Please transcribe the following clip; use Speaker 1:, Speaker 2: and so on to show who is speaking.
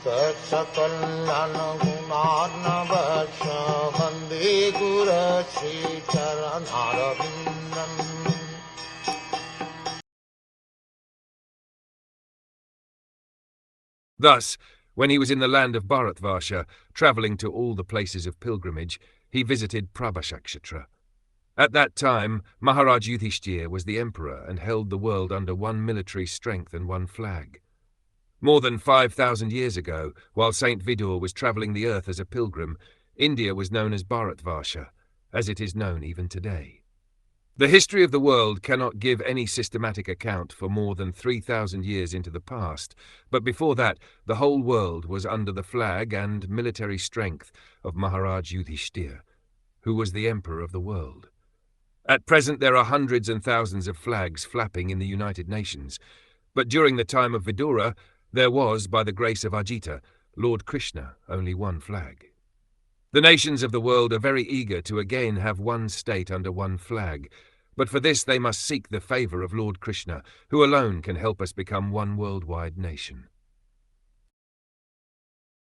Speaker 1: Saksakallan gunarnavasya Vande Guru Sri Charanaravindan.
Speaker 2: Thus, when he was in the land of Bharatvarsha, travelling to all the places of pilgrimage, he visited Prabhasa Ksetra. At that time, Maharaj Yudhishthir was the emperor and held the world under one military strength and one flag. More than 5,000 years ago, while Saint Vidura was travelling the earth as a pilgrim, India was known as Bharatvarsha, as it is known even today. The history of the world cannot give any systematic account for more than 3,000 years into the past, but before that, the whole world was under the flag and military strength of Maharaj Yudhishthir, who was the emperor of the world. At present, there are hundreds and thousands of flags flapping in the United Nations, but during the time of Vidura, there was, by the grace of Ajita, Lord Krishna, only one flag. The nations of the world are very eager to again have one state under one flag, but for this they must seek the favour of Lord Krishna, who alone can help us become one worldwide nation.